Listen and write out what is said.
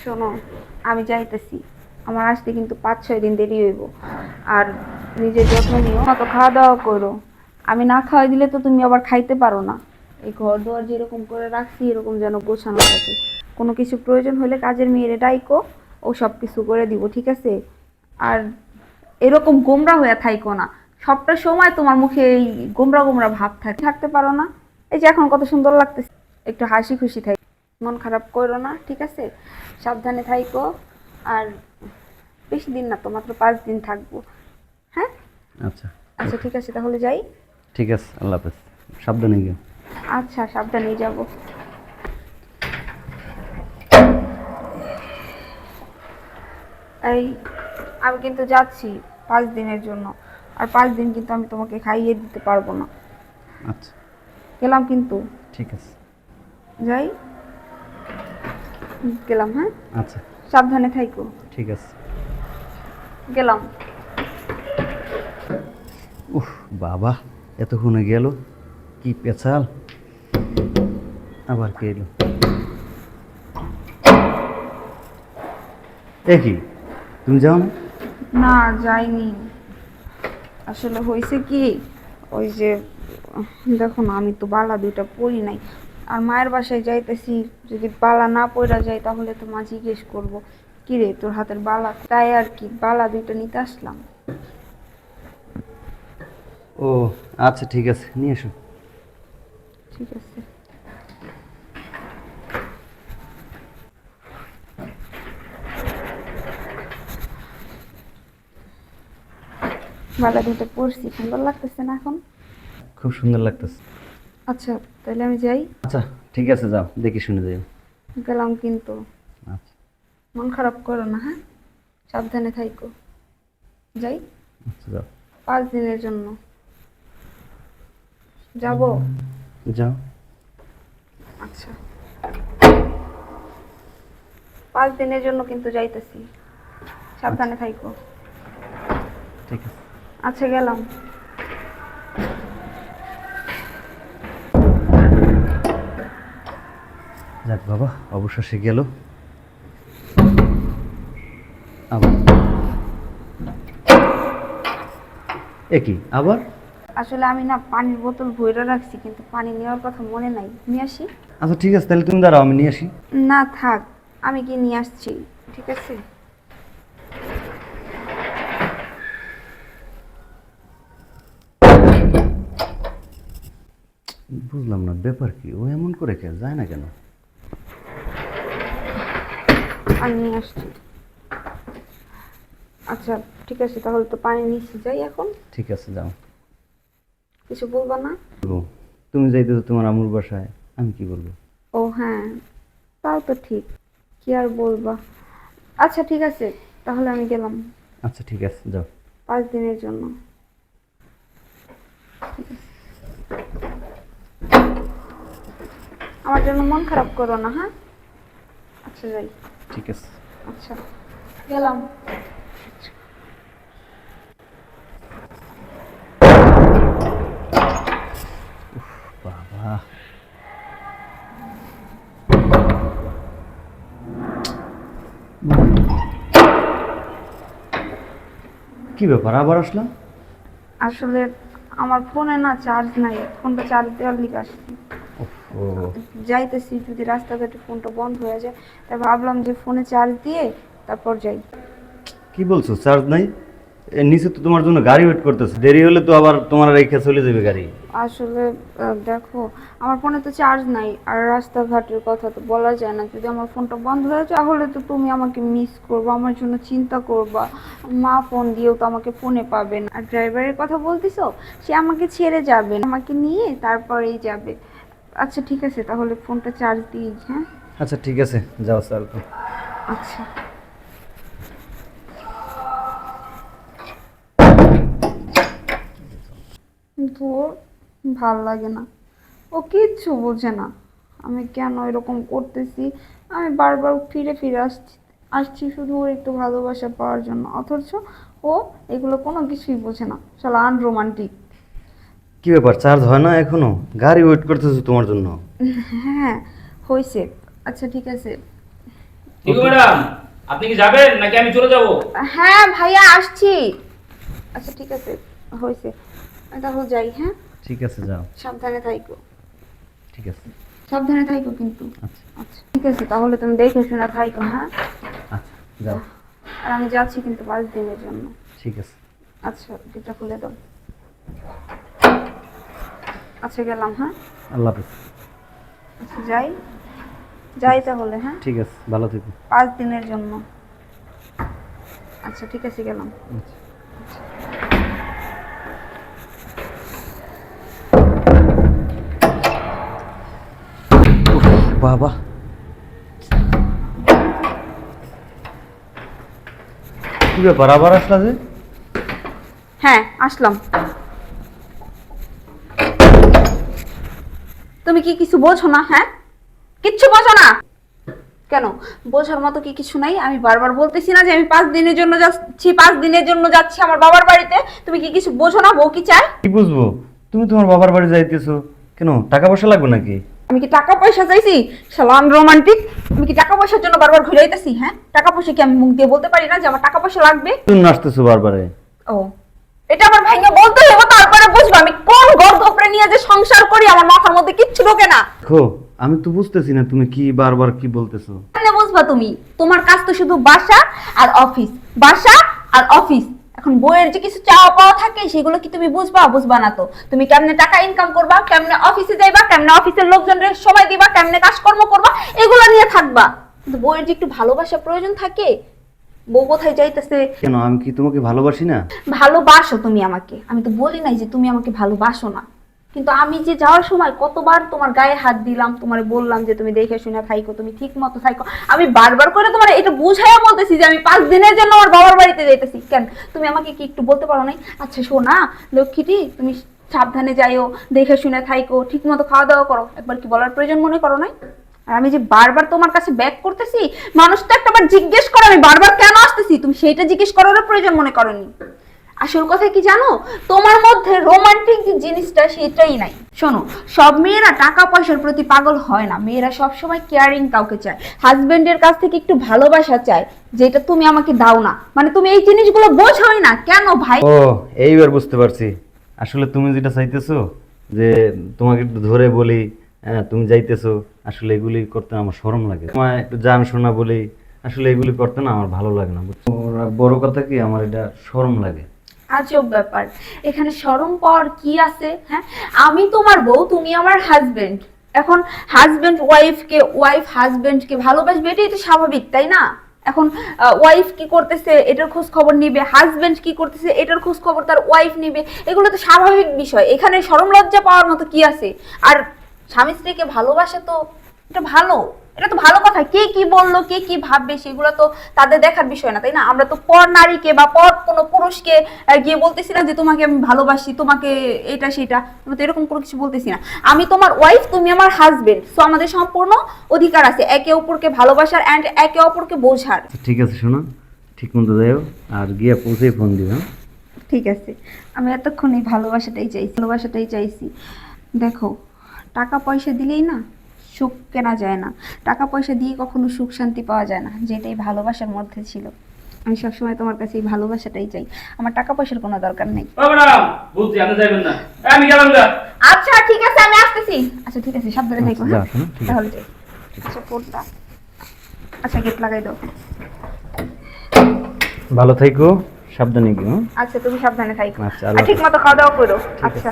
শোনো, আমি যাইতেছি। আমার আসতে কিন্তু 5-6 দিন দেরি হইব। আর নিজের যত্ন নিও, মতো খাওয়া দাওয়া করো। আমি না খাওয়াই দিলে তো তুমি আবার খাইতে পারো না। এই ঘর দুয়ার যেরকম করে রাখছি এরকম যেন গোছানো থাকে। কোনো কিছু প্রয়োজন হলে কাজের মেয়েরে ডাইকো, ও সব কিছু করে দিব, ঠিক আছে? আর এরকম গোমরা হয়ে থাইকো না। সবটা সময় তোমার মুখে এই গোমরা গোমরা ভাব থাকে, থাকতে পারো না? এই যে এখন কত সুন্দর লাগতেছে, একটু হাসি খুশি থাই, মন খারাপ করো না, ঠিক আছে? সাবধানে থাইকো। আর বেশি দিন না তো, মাত্র 5 দিন থাকবো। হ্যাঁ, আচ্ছা আচ্ছা ঠিক আছে, তাহলে যাই। ঠিক আছে, আল্লাহ হাফেজ, সাবধানে গিয়ে। আচ্ছা, সাবধানে যাব। এই, আমি কিন্তু যাচ্ছি 5 দিনের জন্য। আর 5 দিন কিন্তু আমি তোমাকে খাইয়ে দিতে পারবো না। আচ্ছা গেলাম কিন্তু। ঠিক আছে। যাই, গেলাম। হ্যাঁ, আচ্ছা সাবধানে থাইকো। ঠিক আছে। গেলাম। উফ বাবা, এতক্ষণে গেল, কি পেছাল। আবার কে এলো? এ কি, তুমি যাও না? না, যাইনি। আসলে হয়েছে কি, ওই যে দেখো না, আমি তো বালা দুইটা পরি নাই। আর মায়ের বাসায় যাইতেছি, যদি বালা না পইরা যায় তাহলে তো মা জিজ্ঞেস করবো, কি রে তোর হাতের বালা, তাই আর কি বালা দুইটা নিতে আসলাম। ও আচ্ছা ঠিক আছে, নিয়ে এসো। ঠিক আছে। বালা দুইটা পরছি, সুন্দর লাগতেছে না এখন? খুব সুন্দর লাগতেছে। আচ্ছা, তাহলে আমি যাই। আচ্ছা ঠিক আছে, যাও, দেখি শুনে যাও। গেলাম কিন্তু। আচ্ছা মন খারাপ করো না, হ্যাঁ? সাবধানে থাইকো। যাই। আচ্ছা যাও। 5 দিনের জন্য যাব। যাও। আচ্ছা, 5 দিনের জন্য কিন্তু যাইতেছি, সাবধানে থাইকো। ঠিক আছে। আচ্ছা, গেলাম। যাক বাবা, অবশেষে গেল। আবার এ কি আবার? আসলে আমি না পানির বোতল ভইরা রাখছি, কিন্তু পানি নেওয়ার কথা মনে নাই, নিয়ে আসি। আচ্ছা ঠিক আছে, তাহলে তুমি দাঁড়াও, আমি নিয়ে আসি। না থাক, আমি কি নিয়ে আসছি, ঠিক আছে? বুঝলাম না ব্যাপার কি, ও এমন করে কে যায় না কেন? আমি নিয়ে আসছি। আচ্ছা ঠিক আছে, তাহলে তো পানি নিচ্ছি, যাই এখন। ঠিক আছে যাও। কিছু বলবা না? বলবো, তুমি যাইতেছো তোমার আমুর বাসায়, আমি কি বলবো? ও হ্যাঁ, তাও তো ঠিক, কি আর বলবা। আচ্ছা ঠিক আছে, তাহলে আমি গেলাম আচ্ছা ঠিক আছে, যাও। 5 দিনের জন্য। আমার জন্য মন খারাপ করো না, হ্যাঁ? আচ্ছা যাই। ঠিক আছে। আচ্ছা, গেলাম। বাবা, কি ব্যাপার আবার আসলাম? আসলে আমার ফোনে না চার্জ নাই, ফোনটা চার্জ দেওয়ার লিগে আসছি। ও যাইতেছি, যদি রাস্তাঘাটে ফোনটা বন্ধ হয়ে যায়, তাই ভাবলাম যে ফোনে চার্জ দিয়ে তারপর যাই। কি বলছো, চার্জ নাই? নিচে তো তোমার জন্য গাড়ি ওয়েট করতেছে, দেরি হলে তো আবার তোমার রেখে চলে যাবে গাড়ি। আসলে দেখো, আমার ফোনে তো চার্জ নাই, আর রাস্তাঘাটের কথা তো বলা যায় না, যদি আমার ফোনটা বন্ধ হয়ে যায় তাহলে তো তুমি আমাকে মিস করবা, আমার জন্য চিন্তা করবা। মা ফোন দিয়েও তো আমাকে ফোনে পাবে না। আর ড্রাইভারের কথা বলতিছো, সে আমাকে ছেড়ে যাবে না, আমাকে নিয়ে তারপরেই যাবে। আচ্ছা ঠিক আছে, তাহলে ফোনটা চার্জ দিই, হ্যাঁ? আচ্ছা ঠিক আছে, যাও চার্জ দাও। আচ্ছা। ধুর, ভাল লাগে না, ও কিচ্ছু বোঝে না আমি কেন এরকম করতেছি। আমি বারবার ফিরে ফিরে আসছি আসছি শুধু ওর একটু ভালোবাসা পাওয়ার জন্য, অথচ ও এগুলো কোনো কিছুই বোঝে না, শালা আনরোমান্টিক। কি ব্যাপার, চার্জ হয় না এখনো? গাড়ি ওয়েট করতেছে তোমার জন্য। হ্যাঁ, হয়েছে। আচ্ছা ঠিক আছে, কি গো ম্যাডাম, আপনি কি যাবেন নাকি আমি চলে যাব? হ্যাঁ ভাইয়া আসছি। আচ্ছা ঠিক আছে, হয়েছে। আমি তাহলে যাই। হ্যাঁ ঠিক আছে, যাও। সাবধানে থাইকো। ঠিক আছে। সাবধানে থাইকো কিন্তু। আচ্ছা আচ্ছা ঠিক আছে, তাহলে তুমি দেখে শুনে থাইকো। হ্যাঁ আচ্ছা, যাও। আর আমি যাচ্ছি কিন্তু 5 দিনের জন্য। ঠিক আছে। আচ্ছা গেটটা খুলে দাও। আচ্ছা গেলাম। হ্যাঁ আল্লাহ হাফেজ। আচ্ছা যাই যাই তাহলে। হ্যাঁ ঠিক আছে, ভালো থেকো। 5 দিনের জন্য। আচ্ছা ঠিক আছে, গেলাম। আচ্ছা। উফ, বাবা, কি ব্যাপার, আবার আসলা যে? হ্যাঁ আসলাম। তুমি কি কিছু বোঝো না? হ্যাঁ কিচ্ছু বোঝো না কেন? বোঝার মতো কি কিছু নাই? আমি বারবার বলতেছি না যে আমি 5 দিনের জন্য যাচ্ছি, 5 দিনের জন্য যাচ্ছি আমার বাবার বাড়িতে। তুমি কি কিছু বোঝো না? বউ কি চায়? কি বুঝবো, তুমি তোমার বাবার বাড়ি যাইতেছো কেন? টাকা পয়সা লাগবে নাকি? আমি কি টাকা পয়সা চাইছি? শালান রোমান্টিক, আমি কি টাকা পয়সার জন্য বারবার ঘুরে আইতাছি? হ্যাঁ টাকা পয়সা কি আমি মুখ দিয়ে বলতে পারি না যে আমার টাকা পয়সা লাগবে? তুমি আসতেছো বারবারে। ও, এটা আমার ভাইকে বলতে হবে, তারপরে বুঝবো আমি কোন গর্ত উপরে নিয়ে যে সংসার করি। আমার মাথার মধ্যে কিচ্ছু ঢোকে না। দেখো, আমি তো বুঝতেছি না তুমি কি বারবার কি বলতেছো। কেমনে বুঝবা তুমি? তোমার কাজ তো শুধু বাসা আর অফিস, বাসা আর অফিস। এখন বইয়ের যে কিছু চাওয়া পাওয়া থাকে সেগুলো কি তুমি বুঝবা? বুঝবা না তো। তুমি কেমনে টাকা ইনকাম করবা, কেমনে অফিসে যাইবা, কেমনে অফিসের লোকজনের সময় দিবা, কেমনে কাজকর্ম করবা, এগুলো নিয়ে থাকবা। কিন্তু বইয়ের যে একটু ভালোবাসা প্রয়োজন থাকে। বউ কোথায় যাইতেছে? কেন, আমি কি তোমাকে ভালোবাসি না? ভালোবাসো তুমি আমাকে, আমি তো বলি নাই যে তুমি আমাকে ভালোবাসো না। কিন্তু আমি যে যাওয়ার সময় কতবার তোমার গায়ে হাত দিলাম, তোমার বললাম যে তুমি দেখে শুনে থাইকো, তুমি ঠিক মতো থাইকো। আমি বারবার করে তোমার এটা বুঝাইয়া বলতেছি যে আমি 5 দিনের জন্য আমার বাবার বাড়িতে যাইতেছি। কেন তুমি আমাকে কি একটু বলতে পারো নাই? আচ্ছা শোনা লক্ষ্মীটি, তুমি সাবধানে যাইও, দেখে শুনে থাইকো, ঠিক মতো খাওয়া দাওয়া করো, একবার কি বলার প্রয়োজন মনে করো নাই? আর আমি যে বারবার তোমার কাছে ব্যাক করতেছি, মানুষ তো একটাবার জিজ্ঞেস করে আমি বারবার কেন আসতেছি, তুমি সেইটা জিজ্ঞেস করার প্রয়োজন মনে করনি। আসল কথা কি জানো? তোমার মধ্যে রোমান্টিক যে জিনিসটা সেটাই নাই। শোনো, সব মেয়েরা টাকা পয়সার প্রতি পাগল হয় না। মেয়েরা সবসময় কেয়ারিং কাউকে চায়, হাজবেন্ডের কাছ থেকে একটু ভালোবাসা চায়, যেটা তুমি আমাকে দাও না। মানে তুমি এই জিনিসগুলো বোঝোই না কেন ভাই? ও, এইবার বুঝতে পারছি। আসলে তুমি যেটা চাইতেছো যে তোমাকে একটু ধরে বলি, হ্যাঁ তুমি যাইতেছো, আসলে এগুলি করতে আমার শরম লাগে। তোমায় একটু জান শোনা বলি, আসলে এগুলি করতে না আমার ভালো লাগে না, বুঝছো? বড় কথা কি, আমার এটা শরম লাগে। আজব ব্যাপার, এখানে শরম পাওয়ার কি আছে? হ্যাঁ আমি তোমার বউ, তুমি আমার হাজবেন্ড। এখন হাজবেন্ড ওয়াইফকে, ওয়াইফ হাজবেন্ডকে ভালোবাসবে, এটাই তো স্বাভাবিক, তাই না? এখন ওয়াইফ কি করতেছে এটার খোঁজ খবর নিবে, হাজবেন্ড কি করতেছে এটার খোঁজ খবর তার ওয়াইফ নিবে, এগুলো তো স্বাভাবিক বিষয়। এখানে শরম লজ্জা পাওয়ার মতো কি আছে? আর স্বামী স্ত্রীকে ভালোবাসা তো এটা ভালো, এটা তো ভালো কথা। কে কি বললো, কে কি ভাববে, সেগুলো তো তাদের দেখার বিষয় না, তাই না? আমরা তো পর নারীকে বা পর কোনো পুরুষকে গিয়ে বলতেছি না যে তোমাকে আমি ভালোবাসি, তোমাকে এটা সেটা, আমরা তো এরকম কোনো কিছু বলতেছি না। আমি তোমার ওয়াইফ, তুমি আমার হাজবেন্ড, সো আমাদের সম্পূর্ণ অধিকার আছে একে অপরকে ভালোবাসার অ্যান্ড একে অপরকে বোঝার। ঠিক আছে, শোনো, ঠিক মতো যাও, আর গিয়ে পৌঁছেই ফোন দিও। ঠিক আছে, আমি এতক্ষণ এই ভালোবাসাটাই চাইছি, ভালোবাসাটাই চাইছি। দেখো, টাকা পয়সা দিলেই না সুখ কেনা যায় না, টাকা পয়সা দিয়ে কখনো সুখ শান্তি পাওয়া যায় না, যেটাই ভালোবাসার মধ্যে ছিল। আমি সবসময় তোমার কাছে এই ভালোবাসাটাই চাই, আমার টাকা পয়সার কোনো দরকার নেই। ও ম্যাডাম, বুঝছি আপনি যাবেন না, আমি গেলাম গা। আচ্ছা ঠিক আছে, আমি আসতেছি। আচ্ছা ঠিক আছে, সাবধানে থেকো। আচ্ছা, হ্যাঁ যাও, শোনো, ঠিক আছে। তাহলে যাই। আচ্ছা ফোনটা, আচ্ছা গেট লাগাই দাও। ভালো থাইকো, সাবধানে গিয়ে। আচ্ছা তুমি সাবধানে থাকো, আচ্ছা, আর আল্লাহ ঠিক মতো খাওয়া দাওয়া করো। ঠিক আছে। আচ্ছা